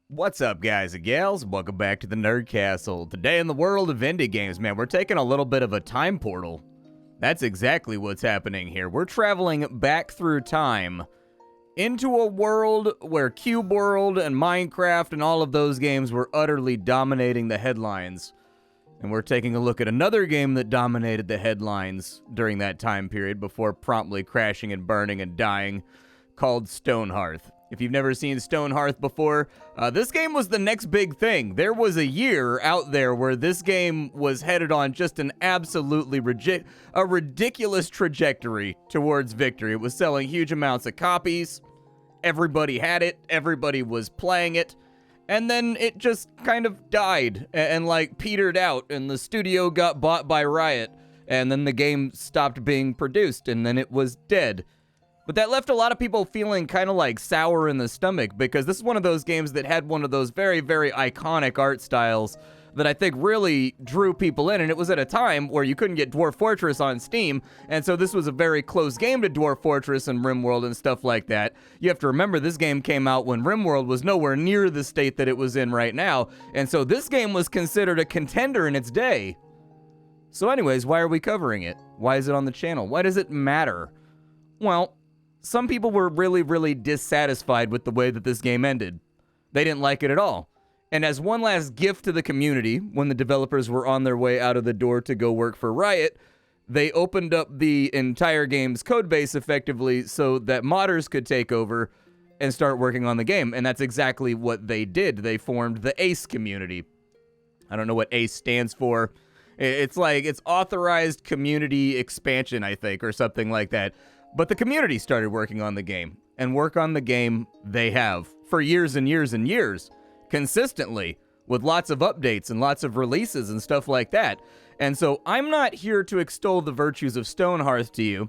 What's up, guys and gals? Welcome back to the Nerd Castle. Today in the world of indie games, man, we're taking a little bit of a time portal. That's exactly what's happening here. We're traveling back through time into a world where Cube World and Minecraft and all of those games were utterly dominating the headlines. And we're taking a look at another game that dominated the headlines during that time period before promptly crashing and burning and dying, called Stonehearth. If you've never seen Stonehearth before, this game was the next big thing. There was a year out there where this game was headed on just an absolutely ridiculous trajectory towards victory. It was selling huge amounts of copies. Everybody had it. Everybody was playing it. And then it just kind of died and like petered out, and the studio got bought by Riot, and then the game stopped being produced, and then it was dead. But that left a lot of people feeling kind of like sour in the stomach, because this is one of those games that had one of those very, very iconic art styles that I think really drew people in, and it was at a time where you couldn't get Dwarf Fortress on Steam, and so this was a very close game to Dwarf Fortress and RimWorld and stuff like that. You have to remember, this game came out when RimWorld was nowhere near the state that it was in right now, and so this game was considered a contender in its day. So anyways, why are we covering it? Why is it on the channel? Why does it matter? Well, some people were really, really dissatisfied with the way that this game ended. They didn't like it at all. And as one last gift to the community, when the developers were on their way out of the door to go work for Riot, they opened up the entire game's codebase effectively so that modders could take over and start working on the game. And that's exactly what they did. They formed the ACE community. I don't know what ACE stands for. It's like, it's Authorized Community Expansion, I think, or something like that. But the community started working on the game, and work on the game they have for years and years and years, consistently, with lots of updates and lots of releases and stuff like that. And so I'm not here to extol the virtues of Stonehearth to you.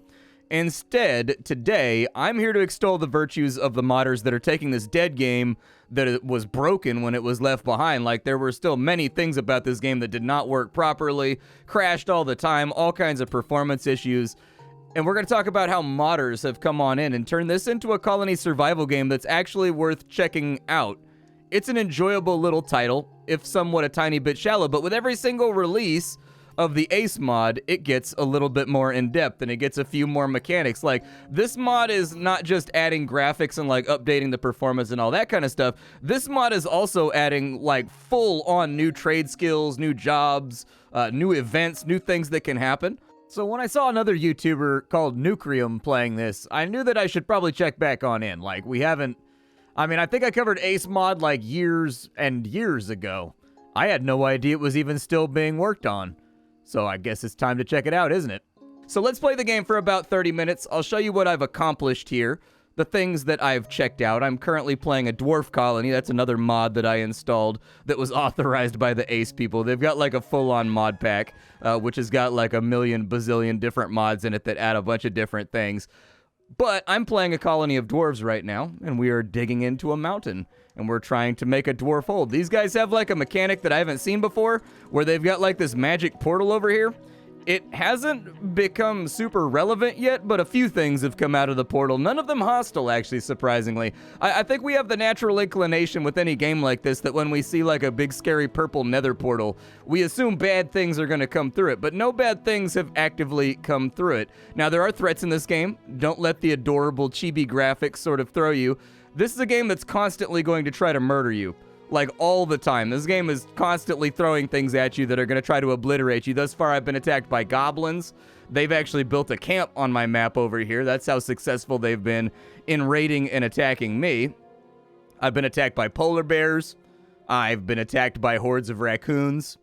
Instead, today, I'm here to extol the virtues of the modders that are taking this dead game that it was broken when it was left behind. Like, there were still many things about this game that did not work properly, crashed all the time, all kinds of performance issues. And we're going to talk about how modders have come on in and turned this into a colony survival game that's actually worth checking out. It's an enjoyable little title, if somewhat a tiny bit shallow, but with every single release of the ACE mod, it gets a little bit more in-depth, and it gets a few more mechanics. Like, this mod is not just adding graphics and, like, updating the performance and all that kind of stuff. This mod is also adding, like, full-on new trade skills, new jobs, new events, new things that can happen. So when I saw another YouTuber called Nucrium playing this, I knew that I should probably check back on in. Like, we haven't... I mean, I think I covered ACE mod like years and years ago. I had no idea it was even still being worked on. So I guess it's time to check it out, isn't it? So let's play the game for about 30 minutes. I'll show you what I've accomplished here, the things that I've checked out. I'm currently playing a dwarf colony. That's another mod that I installed that was authorized by the ACE people. They've got like a full-on mod pack, which has got like a million bazillion different mods in it that add a bunch of different things. But I'm playing a colony of dwarves right now, and we are digging into a mountain, and we're trying to make a dwarf hold. These guys have like a mechanic that I haven't seen before, where they've got like this magic portal over here. It hasn't become super relevant yet, but a few things have come out of the portal. None of them hostile, actually, surprisingly. I think we have the natural inclination with any game like this that when we see like a big scary purple nether portal, we assume bad things are going to come through it, but no bad things have actively come through it. Now, there are threats in this game. Don't let the adorable chibi graphics sort of throw you. This is a game that's constantly going to try to murder you. Like, all the time. This game is constantly throwing things at you that are going to try to obliterate you. Thus far, I've been attacked by goblins. They've actually built a camp on my map over here. That's how successful they've been in raiding and attacking me. I've been attacked by polar bears. I've been attacked by hordes of raccoons.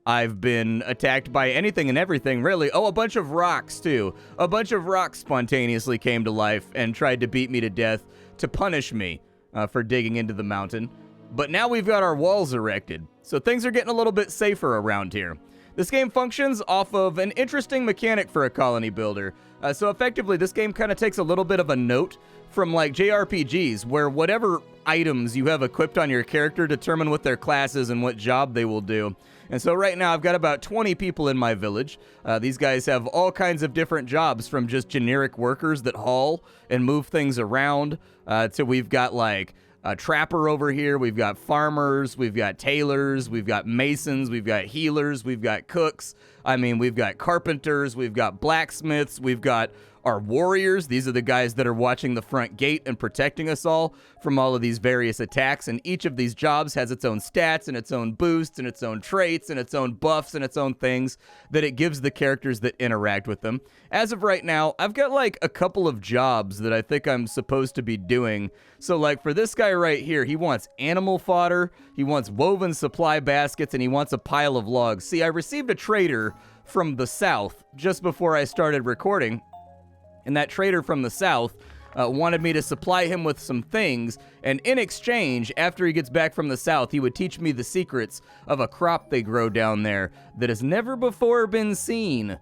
I've been attacked by anything and everything, really. Oh, a bunch of rocks, too. A bunch of rocks spontaneously came to life and tried to beat me to death to punish me for digging into the mountain. But now we've got our walls erected, so things are getting a little bit safer around here. This game functions off of an interesting mechanic for a colony builder. So effectively, this game kind of takes a little bit of a note from like JRPGs, where whatever items you have equipped on your character determine what their class is and what job they will do. And so right now I've got about 20 people in my village. These guys have all kinds of different jobs, from just generic workers that haul and move things around, to we've got like trapper over here, we've got farmers, we've got tailors, we've got masons, we've got healers, we've got cooks. I mean, we've got carpenters, we've got blacksmiths, we've got our warriors. These are the guys that are watching the front gate and protecting us all from all of these various attacks, and each of these jobs has its own stats and its own boosts and its own traits and its own buffs and its own things that it gives the characters that interact with them. As of right now, I've got like a couple of jobs that I think I'm supposed to be doing. So like for this guy right here, he wants animal fodder, he wants woven supply baskets, and he wants a pile of logs. See, I received a trader from the south just before I started recording, and that trader from the south wanted me to supply him with some things, and in exchange, after he gets back from the south, he would teach me the secrets of a crop they grow down there that has never before been seen,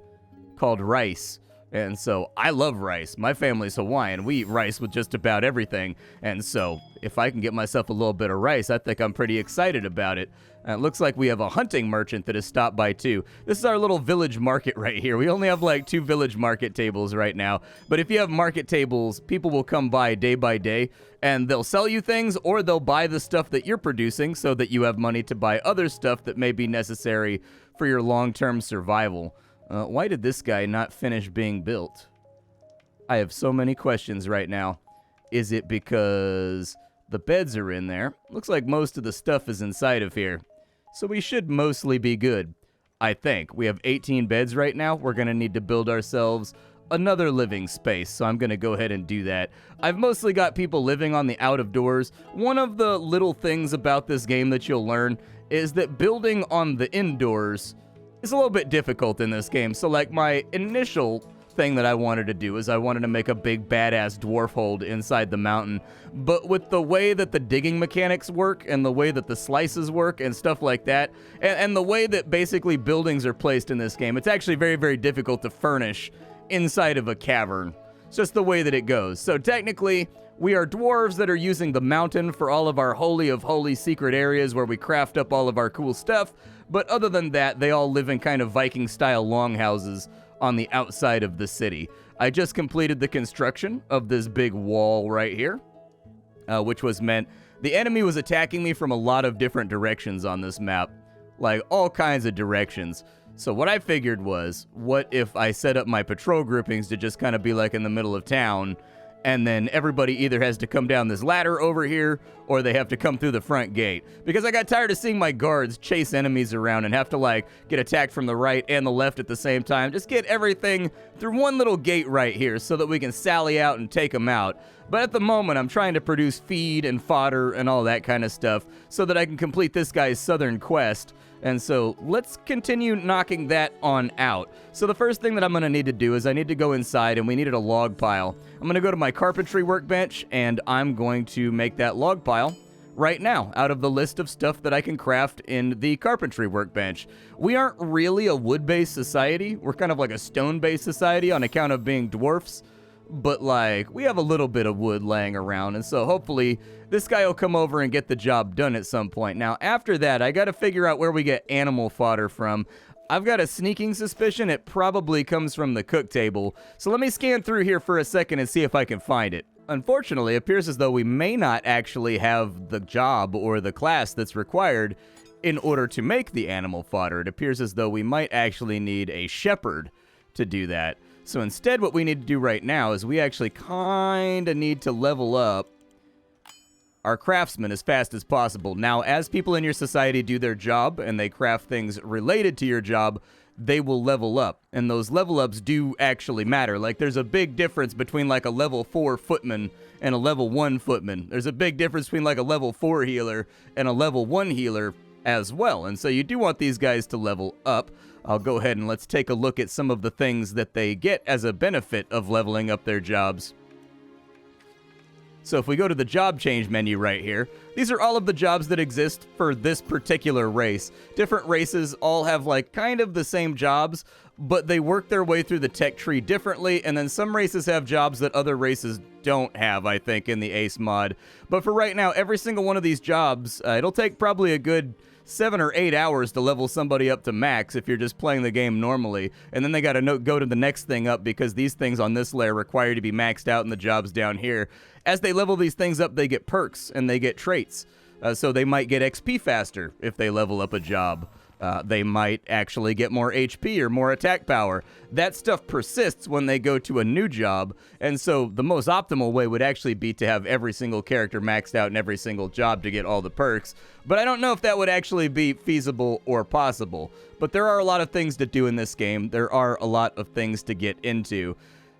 called rice. And so I love rice. My family's Hawaiian. We eat rice with just about everything. And so if I can get myself a little bit of rice, I think I'm pretty excited about it. It looks like we have a hunting merchant that has stopped by too. This is our little village market right here. We only have like 2 village market tables right now. But if you have market tables, people will come by day, and they'll sell you things, or they'll buy the stuff that you're producing so that you have money to buy other stuff that may be necessary for your long-term survival. Why did this guy not finish being built? I have so many questions right now. Is it because the beds are in there? Looks like most of the stuff is inside of here. So we should mostly be good, I think. We have 18 beds right now. We're going to need to build ourselves another living space, so I'm going to go ahead and do that. I've mostly got people living on the out of doors. One of the little things about this game that you'll learn is that building on the indoors is a little bit difficult in this game. So like my initial thing that I wanted to do is I wanted to make a big badass dwarf hold inside the mountain, but with the way that the digging mechanics work and the way that the slices work and stuff like that, and the way that basically buildings are placed in this game, it's actually very, very difficult to furnish inside of a cavern. It's just the way that it goes. So technically, we are dwarves that are using the mountain for all of our holy of holy secret areas where we craft up all of our cool stuff, but other than that, they all live in kind of Viking-style longhouses on the outside of the city. I just completed the construction of this big wall right here, which was meant... The enemy was attacking me from a lot of different directions on this map, like all kinds of directions. So what I figured was, what if I set up my patrol groupings to just kind of be like in the middle of town, and then everybody either has to come down this ladder over here, or they have to come through the front gate. Because I got tired of seeing my guards chase enemies around and have to, like, get attacked from the right and the left at the same time. Just get everything through one little gate right here so that we can sally out and take them out. But at the moment, I'm trying to produce feed and fodder and all that kind of stuff so that I can complete this guy's southern quest. And so let's continue knocking that on out. So the first thing that I'm going to need to do is I need to go inside, and we needed a log pile. I'm going to go to my carpentry workbench, and I'm going to make that log pile right now out of the list of stuff that I can craft in the carpentry workbench. We aren't really a wood-based society. We're kind of like a stone-based society on account of being dwarfs. But, like, we have a little bit of wood laying around, and so hopefully this guy will come over and get the job done at some point. Now, after that, I got to figure out where we get animal fodder from. I've got a sneaking suspicion it probably comes from the cook table, so let me scan through here for a second and see if I can find it. Unfortunately, it appears as though we may not actually have the job or the class that's required in order to make the animal fodder. It appears as though we might actually need a shepherd to do that. So instead, what we need to do right now is we actually kind of need to level up our craftsmen as fast as possible. Now, as people in your society do their job and they craft things related to your job, they will level up. And those level ups do actually matter. Like, there's a big difference between like a level 4 footman and a level 1 footman. There's a big difference between like a level 4 healer and a level 1 healer as well. And so you do want these guys to level up. I'll go ahead and let's take a look at some of the things that they get as a benefit of leveling up their jobs. So if we go to the job change menu right here, these are all of the jobs that exist for this particular race. Different races all have like kind of the same jobs, but they work their way through the tech tree differently, and then some races have jobs that other races don't have, I think, in the ACE mod. But for right now, every single one of these jobs, it'll take probably a good 7 or 8 hours to level somebody up to max if you're just playing the game normally, and then they got to go to the next thing up because these things on this layer require to be maxed out and the jobs down here. As they level these things up, they get perks and they get traits. So they might get XP faster if they level up a job. They might actually get more HP or more attack power. That stuff persists when they go to a new job, and so the most optimal way would actually be to have every single character maxed out in every single job to get all the perks. But I don't know if that would actually be feasible or possible. But there are a lot of things to do in this game. There are a lot of things to get into.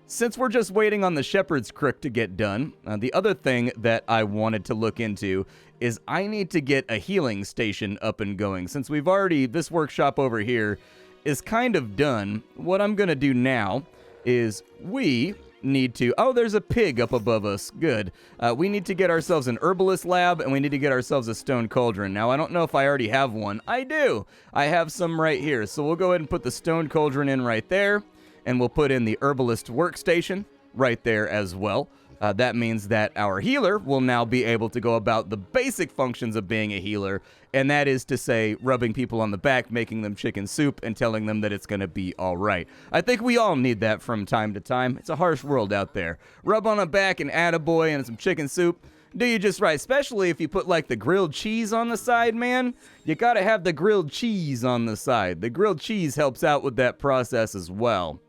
Since we're just waiting on the Shepherd's Crook to get done, the other thing that I wanted to look into is I need to get a healing station up and going. Since we've already, this workshop over here is kind of done, what I'm going to do now is we need to, oh, there's a pig up above us, good. We need to get ourselves an herbalist lab, and we need to get ourselves a stone cauldron. Now, I don't know if I already have one. I do! I have some right here, so we'll go ahead and put the stone cauldron in right there. And we'll put in the herbalist workstation right there as well. That means that our healer will now be able to go about the basic functions of being a healer, and that is to say, rubbing people on the back, making them chicken soup, and telling them that it's going to be all right. I think we all need that from time to time. It's a harsh world out there. Rub on the back and attaboy and some chicken soup. Do you just right, especially if you put like the grilled cheese on the side, man. You gotta have the grilled cheese on the side. The grilled cheese helps out with that process as well.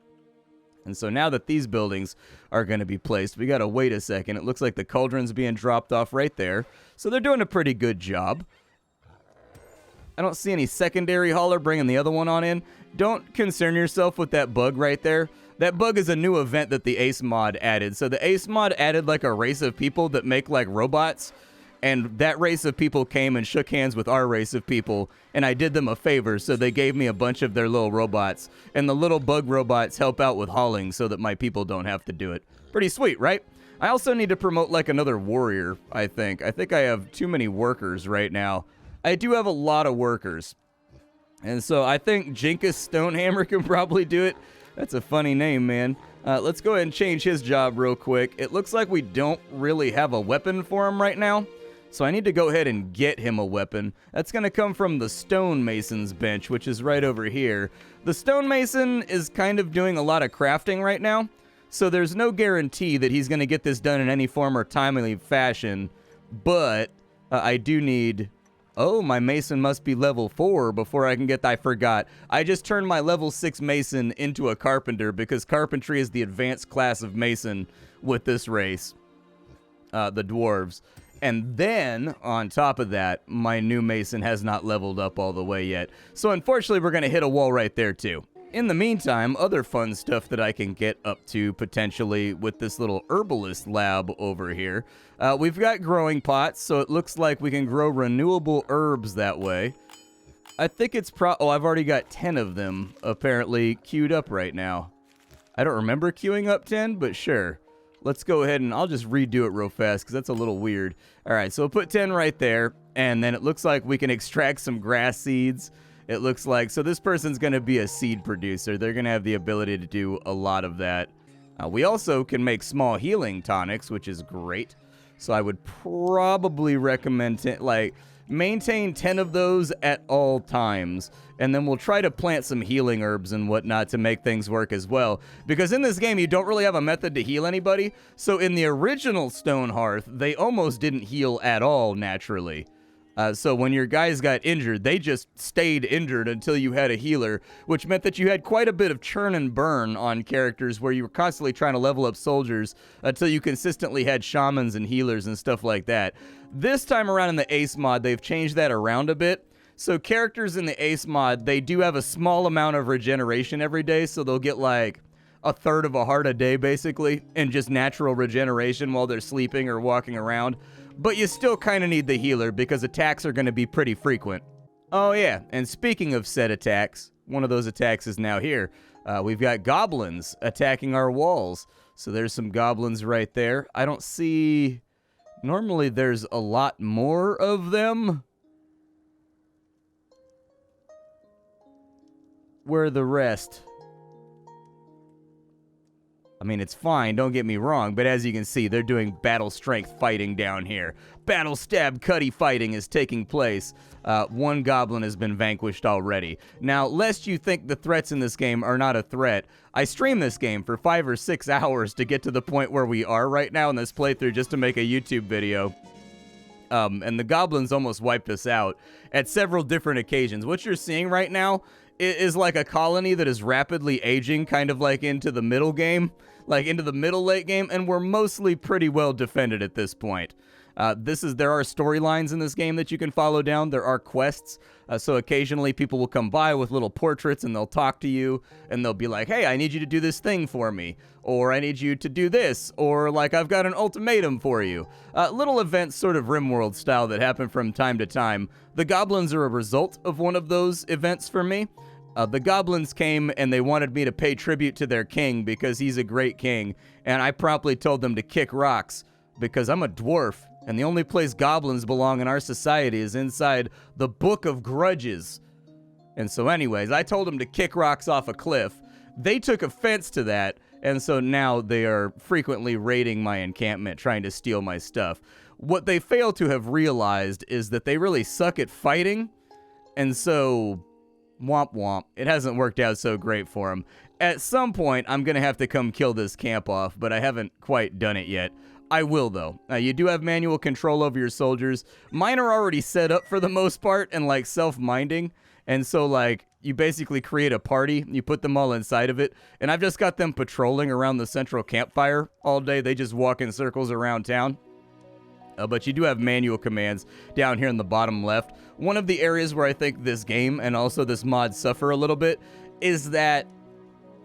And so now that these buildings are going to be placed, we got to wait a second. It looks like the cauldron's being dropped off right there. So they're doing a pretty good job. I don't see any secondary hauler bringing the other one on in. Don't concern yourself with that bug right there. That bug is a new event that the ACE mod added. So the ACE mod added like a race of people that make like robots. And that race of people came and shook hands with our race of people, and I did them a favor, so they gave me a bunch of their little robots. And the little bug robots help out with hauling so that my people don't have to do it. Pretty sweet, right? I also need to promote like another warrior, I think. I think I have too many workers right now. I do have a lot of workers. And so I think Jinkus Stonehammer can probably do it. That's a funny name, man. Let's go ahead and change his job real quick. It looks like we don't really have a weapon for him right now. So I need to go ahead and get him a weapon. That's going to come from the stonemason's bench, which is right over here. The stonemason is kind of doing a lot of crafting right now, so there's no guarantee that he's going to get this done in any form or timely fashion. But I do need... Oh, my mason must be level 4 before I can get... I forgot. I just turned my level 6 mason into a carpenter because carpentry is the advanced class of mason with this race. The dwarves. And then, on top of that, my new mason has not leveled up all the way yet. So unfortunately, we're going to hit a wall right there, too. In the meantime, other fun stuff that I can get up to, potentially, with this little herbalist lab over here. We've got growing pots, so it looks like we can grow renewable herbs that way. I think it's oh, I've already got 10 of them, apparently, queued up right now. I don't remember queuing up 10, but sure. Let's go ahead and I'll just redo it real fast because that's a little weird. All right, so we'll put 10 right there, and then it looks like we can extract some grass seeds. It looks like, so this person's going to be a seed producer. They're going to have the ability to do a lot of that. We also can make small healing tonics, which is great. So I would probably recommend, maintain 10 of those at all times. And then we'll try to plant some healing herbs and whatnot to make things work as well. Because in this game, you don't really have a method to heal anybody. So in the original Stonehearth, they almost didn't heal at all naturally. So when your guys got injured, they just stayed injured until you had a healer, which meant that you had quite a bit of churn and burn on characters where you were constantly trying to level up soldiers until you consistently had shamans and healers and stuff like that. This time around in the ACE mod, they've changed that around a bit. So characters in the ACE mod, they do have a small amount of regeneration every day, so they'll get like a third of a heart a day, basically, and just natural regeneration while they're sleeping or walking around. But you still kind of need the healer because attacks are going to be pretty frequent. Oh yeah, and speaking of said attacks, one of those attacks is now here. We've got goblins attacking our walls. So there's some goblins right there. I don't see... Normally there's a lot more of them. Where are the rest? I mean, it's fine, don't get me wrong, but as you can see, they're doing battle strength fighting down here. Battle stab cutty fighting is taking place. One goblin has been vanquished already. Now, lest you think the threats in this game are not a threat, I streamed this game for 5 or 6 hours to get to the point where we are right now in this playthrough just to make a YouTube video. And the goblins almost wiped us out at several different occasions. What you're seeing right now is like a colony that is rapidly aging, kind of like into the middle game, like into the middle late game, and we're mostly pretty well defended at this point. There are storylines in this game that you can follow down. There are quests, so occasionally people will come by with little portraits and they'll talk to you and they'll be like, hey, I need you to do this thing for me, or I need you to do this, or like I've got an ultimatum for you. Little events sort of RimWorld style that happen from time to time. The goblins are a result of one of those events for me. The goblins came and they wanted me to pay tribute to their king because he's a great king, and I promptly told them to kick rocks because I'm a dwarf, and the only place goblins belong in our society is inside the Book of Grudges. And so anyways, I told them to kick rocks off a cliff. They took offense to that, and so now they are frequently raiding my encampment, trying to steal my stuff. What they fail to have realized is that they really suck at fighting, and so womp womp, it hasn't worked out so great for them. At some point, I'm going to have to come kill this camp off, but I haven't quite done it yet. I will, though. You do have manual control over your soldiers. Mine are already set up for the most part and, like, self-minding. And so, like, you basically create a party. You put them all inside of it. And I've just got them patrolling around the central campfire all day. They just walk in circles around town. But you do have manual commands down here in the bottom left. One of the areas where I think this game and also this mod suffer a little bit is that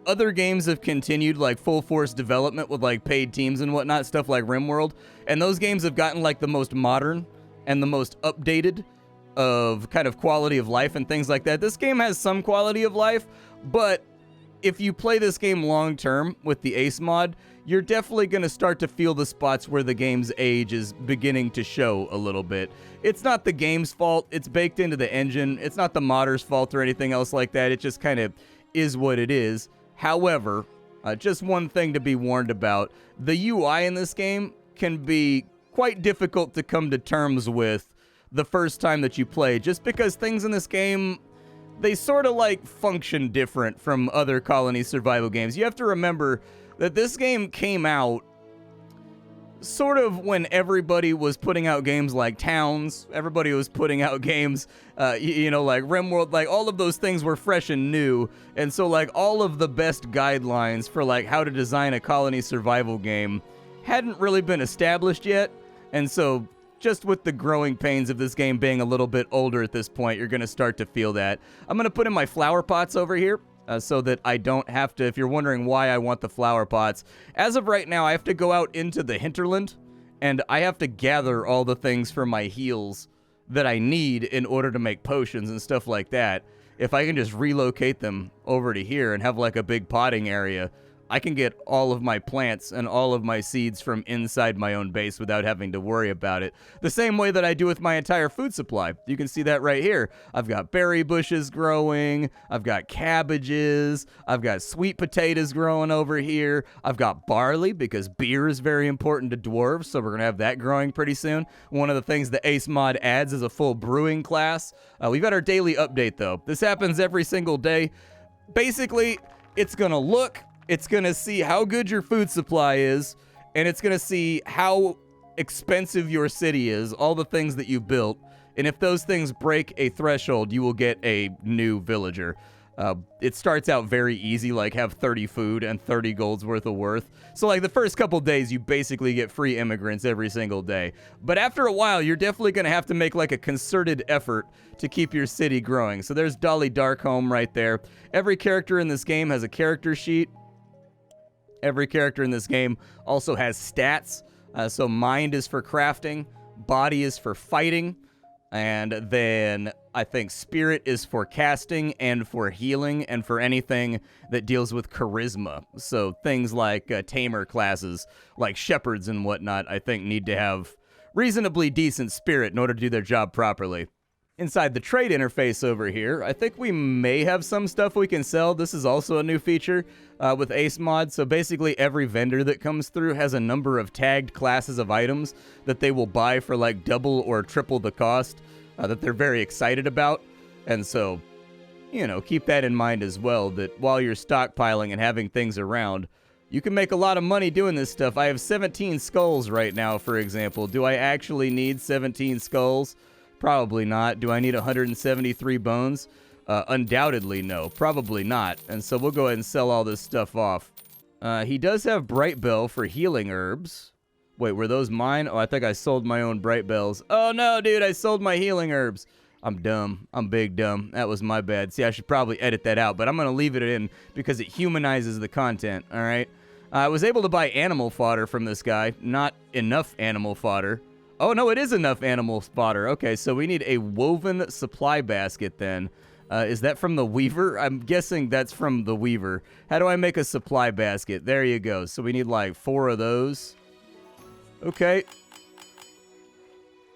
other games have continued like full force development with like paid teams and whatnot, stuff like RimWorld, and those games have gotten like the most modern and the most updated of kind of quality of life and things like that. This game has some quality of life, but if you play this game long term with the ACE mod, you're definitely going to start to feel the spots where the game's age is beginning to show a little bit. It's not the game's fault, it's baked into the engine, it's not the modder's fault or anything else like that, it just kind of is what it is. However, just one thing to be warned about, the UI in this game can be quite difficult to come to terms with the first time that you play, just because things in this game, they sort of like function different from other colony survival games. You have to remember that this game came out sort of when everybody was putting out games like Towns, everybody was putting out games, you know, like RimWorld, like all of those things were fresh and new, and so like all of the best guidelines for like how to design a colony survival game hadn't really been established yet, and so just with the growing pains of this game being a little bit older at this point, you're going to start to feel that. I'm going to put in my flower pots over here. So that I don't have to, if you're wondering why I want the flower pots, as of right now, I have to go out into the hinterland, and I have to gather all the things for my heals that I need in order to make potions and stuff like that. If I can just relocate them over to here and have like a big potting area, I can get all of my plants and all of my seeds from inside my own base without having to worry about it. The same way that I do with my entire food supply. You can see that right here. I've got berry bushes growing. I've got cabbages. I've got sweet potatoes growing over here. I've got barley because beer is very important to dwarves, so we're going to have that growing pretty soon. One of the things the ACE mod adds is a full brewing class. We've got our daily update, though. This happens every single day. Basically, it's going to look... It's going to see how good your food supply is, and it's going to see how expensive your city is, all the things that you built, and if those things break a threshold, you will get a new villager. It starts out very easy, like have 30 food and 30 gold's worth of worth. So like the first couple days, you basically get free immigrants every single day. But after a while, you're definitely going to have to make like a concerted effort to keep your city growing. So there's Dolly Darkholme right there. Every character in this game has a character sheet. Every character in this game also has stats. So mind is for crafting, body is for fighting, and then I think spirit is for casting and for healing and for anything that deals with charisma. So things like tamer classes, like shepherds and whatnot, I think need to have reasonably decent spirit in order to do their job properly. Inside the trade interface over here, I think we may have some stuff we can sell. This is also a new feature with Ace Mod. So basically every vendor that comes through has a number of tagged classes of items that they will buy for like double or triple the cost that they're very excited about. And so, you know, keep that in mind as well, that while you're stockpiling and having things around, you can make a lot of money doing this stuff. I have 17 skulls right now, for example. Do I actually need 17 skulls? Probably not. Do I need 173 bones? Undoubtedly no. Probably not. And so we'll go ahead and sell all this stuff off. He does have Bright Bell for healing herbs. Wait, were those mine? Oh, I think I sold my own Bright Bells. Oh no, dude, I sold my healing herbs. I'm dumb. I'm big dumb. That was my bad. See, I should probably edit that out, but I'm going to leave it in because it humanizes the content, all right? I was able to buy animal fodder from this guy. Not enough animal fodder. Oh, no, it is enough animal fodder. Okay, so we need a woven supply basket then. Is that from the Weaver? I'm guessing that's from the Weaver. How do I make a supply basket? There you go. So we need like 4 of those. Okay.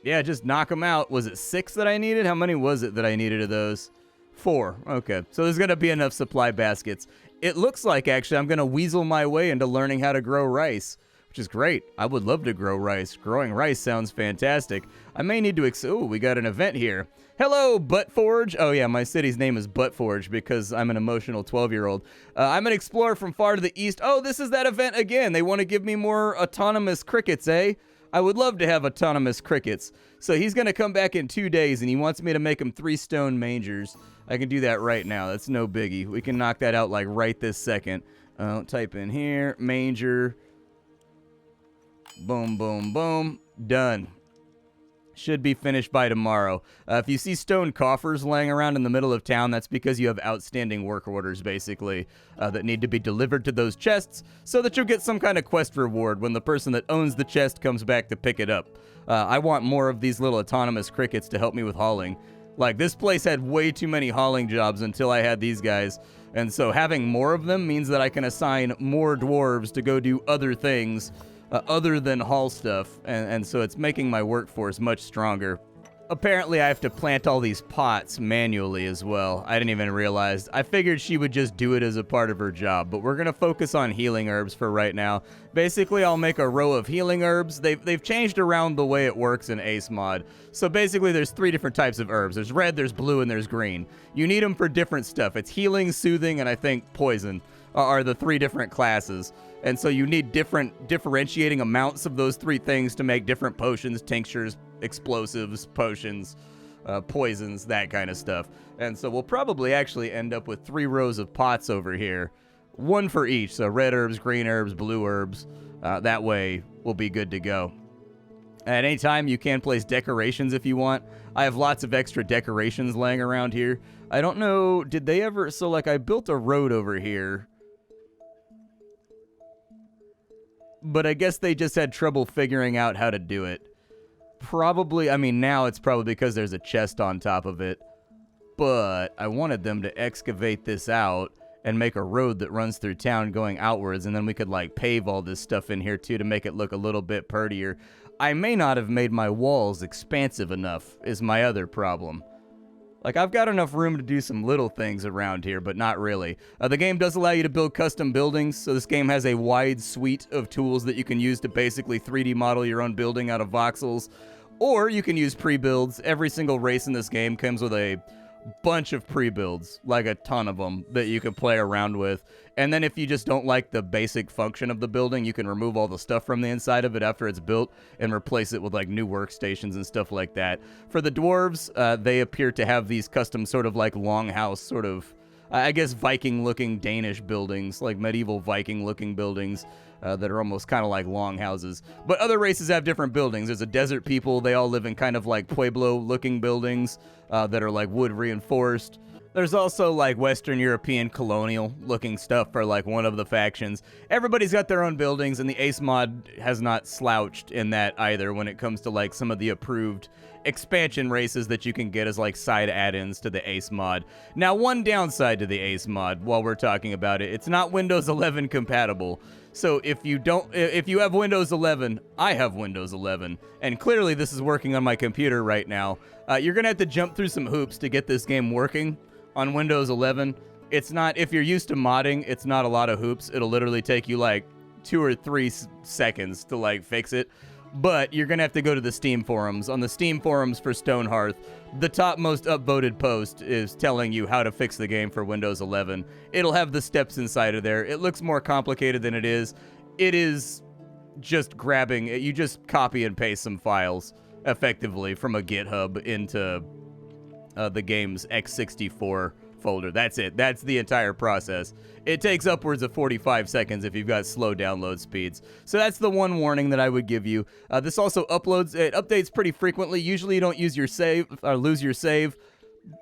Yeah, just knock them out. Was it 6 that I needed? How many was it that I needed of those? 4. Okay, so there's going to be enough supply baskets. It looks like, actually, I'm going to weasel my way into learning how to grow rice, which is great. I would love to grow rice. Growing rice sounds fantastic. I may need to... Oh, we got an event here. Hello, Buttforge. Oh, yeah, my city's name is Buttforge because I'm an emotional 12-year-old. I'm an explorer from far to the east. Oh, this is that event again. They want to give me more autonomous crickets, eh? I would love to have autonomous crickets. So he's going to come back in 2 days, and he wants me to make him 3 stone mangers. I can do that right now. That's no biggie. We can knock that out, like, right this second. Type in here, manger. Boom, boom, boom. Done. Should be finished by tomorrow. If you see stone coffers laying around in the middle of town, that's because you have outstanding work orders, basically, that need to be delivered to those chests so that you'll get some kind of quest reward when the person that owns the chest comes back to pick it up. I want more of these little autonomous crickets to help me with hauling. Like, this place had way too many hauling jobs until I had these guys, and so having more of them means that I can assign more dwarves to go do other things other than haul stuff, and so it's making my workforce much stronger. Apparently I have to plant all these pots manually as well. I didn't even realize. I figured she would just do it as a part of her job, but we're gonna focus on healing herbs for right now. Basically, I'll make a row of healing herbs. They've changed around the way it works in Ace Mod. So basically, there's 3 different types of herbs. There's red, there's blue, and there's green. You need them for different stuff. It's healing, soothing, and I think poison are the 3 different classes. And so you need different differentiating amounts of those 3 things to make different potions, tinctures, explosives, potions, poisons, that kind of stuff. And so we'll probably actually end up with 3 rows of pots over here. 1 for each, so red herbs, green herbs, blue herbs. That way we'll be good to go. At any time, you can place decorations if you want. I have lots of extra decorations laying around here. I don't know, did they ever... So, like, I built a road over here, but I guess they just had trouble figuring out how to do it. Probably, I mean, now it's probably because there's a chest on top of it. But I wanted them to excavate this out and make a road that runs through town going outwards, and then we could, like, pave all this stuff in here, too, to make it look a little bit prettier. I may not have made my walls expansive enough, is my other problem. Like, I've got enough room to do some little things around here, but not really. The game does allow you to build custom buildings, so this game has a wide suite of tools that you can use to basically 3D model your own building out of voxels. Or you can use pre-builds. Every single race in this game comes with a bunch of pre-builds, like a ton of them, that you can play around with. And then if you just don't like the basic function of the building, you can remove all the stuff from the inside of it after it's built and replace it with like new workstations and stuff like that. For the dwarves, they appear to have these custom sort of like longhouse sort of, I guess, Viking-looking Danish buildings, like medieval Viking-looking buildings that are almost kind of like longhouses. But other races have different buildings. There's a desert people. They all live in kind of like Pueblo-looking buildings that are like wood-reinforced. There's also like Western European colonial-looking stuff for like one of the factions. Everybody's got their own buildings, and the Ace mod has not slouched in that either when it comes to like some of the approved expansion races that you can get as like side add-ins to the ACE mod. Now, one downside to the ACE mod, while we're talking about it, it's not Windows 11 compatible. So if you have Windows 11, I have Windows 11, and clearly this is working on my computer right now. You're gonna have to jump through some hoops to get this game working on Windows 11. It's not, if you're used to modding, it's not a lot of hoops. It'll literally take you like 2 or 3 seconds to like fix it. But you're gonna have to go to the Steam forums. On the Steam forums for Stonehearth, the top most upvoted post is telling you how to fix the game for Windows 11. It'll have the steps inside of there. It looks more complicated than it is. It is just grabbing, you just copy and paste some files effectively from a GitHub into the game's x64 folder. That's it. That's the entire process. It takes upwards of 45 seconds if you've got slow download speeds. So that's the one warning that I would give you. This also updates pretty frequently. Usually you don't use your save or lose your save,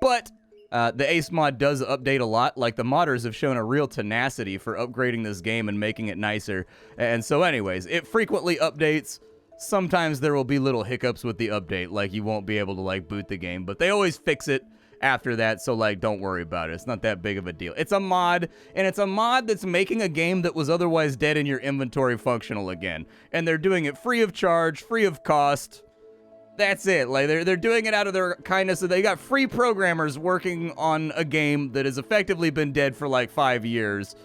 but the ACE mod does update a lot. Like, the modders have shown a real tenacity for upgrading this game and making it nicer. And so anyways, it frequently updates. Sometimes there will be little hiccups with the update, like you won't be able to like boot the game, but they always fix it after that, so like don't worry about it. It's not that big of a deal. It's a mod, and it's a mod that's making a game that was otherwise dead in your inventory functional again. And they're doing it free of charge, free of cost. That's it. Like, they're doing it out of their kindness. So they got free programmers working on a game that has effectively been dead for like 5 years,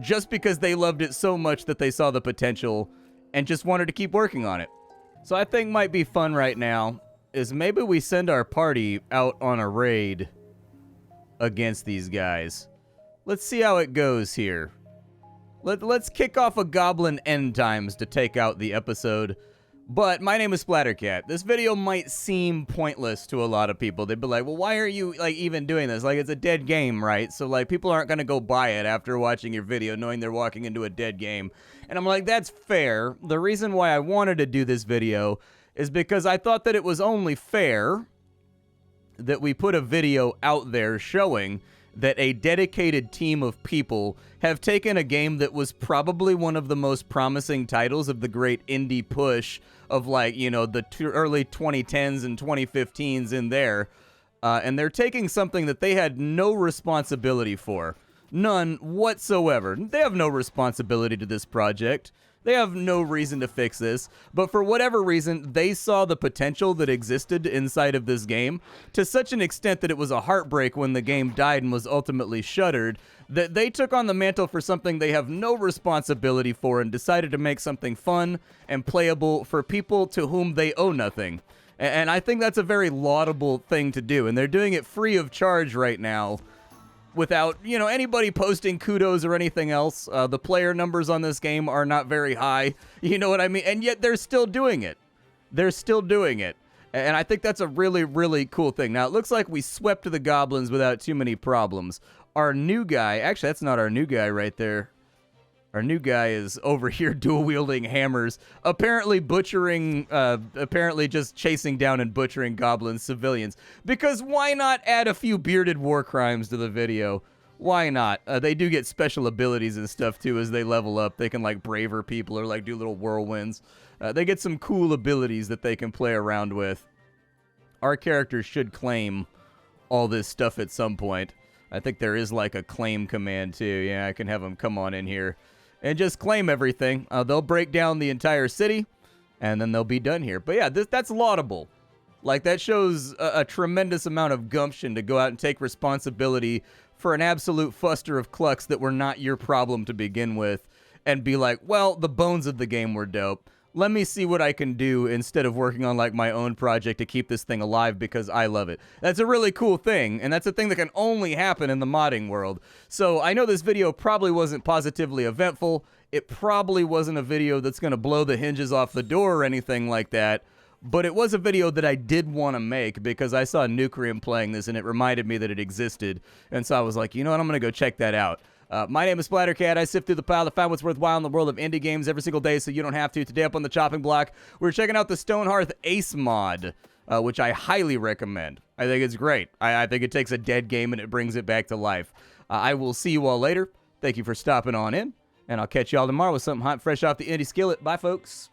just because they loved it so much that they saw the potential and just wanted to keep working on it. So I think might be fun right now is maybe we send our party out on a raid against these guys. Let's see how it goes here. Let's kick off a goblin end times to take out the episode. But my name is Splattercat. This video might seem pointless to a lot of people. They'd be like, well, why are you like even doing this? Like, it's a dead game, right? So like, people aren't gonna go buy it after watching your video knowing they're walking into a dead game. And I'm like, that's fair. The reason why I wanted to do this video is because I thought that it was only fair that we put a video out there showing that a dedicated team of people have taken a game that was probably one of the most promising titles of the great indie push of, like, you know, the early 2010s and 2015s in there, and they're taking something that they had no responsibility for. None whatsoever. They have no responsibility to this project. They have no reason to fix this, but for whatever reason, they saw the potential that existed inside of this game to such an extent that it was a heartbreak when the game died and was ultimately shuttered, that they took on the mantle for something they have no responsibility for and decided to make something fun and playable for people to whom they owe nothing. And I think that's a very laudable thing to do, and they're doing it free of charge right now, without, you know, anybody posting kudos or anything else. The player numbers on this game are not very high, you know what I mean? And yet they're still doing it. They're still doing it. And I think that's a really, really cool thing. Now, it looks like we swept the goblins without too many problems. Our new guy, actually, that's not our new guy right there. Our new guy is over here dual-wielding hammers, apparently just chasing down and butchering goblin civilians. Because why not add a few bearded war crimes to the video? Why not? They do get special abilities and stuff, too, as they level up. They can, like, braver people or, like, do little whirlwinds. They get some cool abilities that they can play around with. Our characters should claim all this stuff at some point. I think there is, like, a claim command, too. Yeah, I can have them come on in here and just claim everything. They'll break down the entire city, and then they'll be done here. But yeah, that's laudable. Like, that shows a tremendous amount of gumption to go out and take responsibility for an absolute fuster of clucks that were not your problem to begin with, and be like, well, the bones of the game were dope. Let me see what I can do instead of working on, like, my own project to keep this thing alive because I love it. That's a really cool thing, and that's a thing that can only happen in the modding world. So I know this video probably wasn't positively eventful. It probably wasn't a video that's going to blow the hinges off the door or anything like that, but it was a video that I did want to make because I saw Nucrium playing this and it reminded me that it existed, and so I was like, you know what, I'm going to go check that out. My name is Splattercat. I sift through the pile to find what's worthwhile in the world of indie games every single day so you don't have to. Today up on the chopping block, we're checking out the Stonehearth ACE mod, which I highly recommend. I think it's great. I think it takes a dead game and it brings it back to life. I will see you all later. Thank you for stopping on in, and I'll catch you all tomorrow with something hot fresh off the indie skillet. Bye, folks.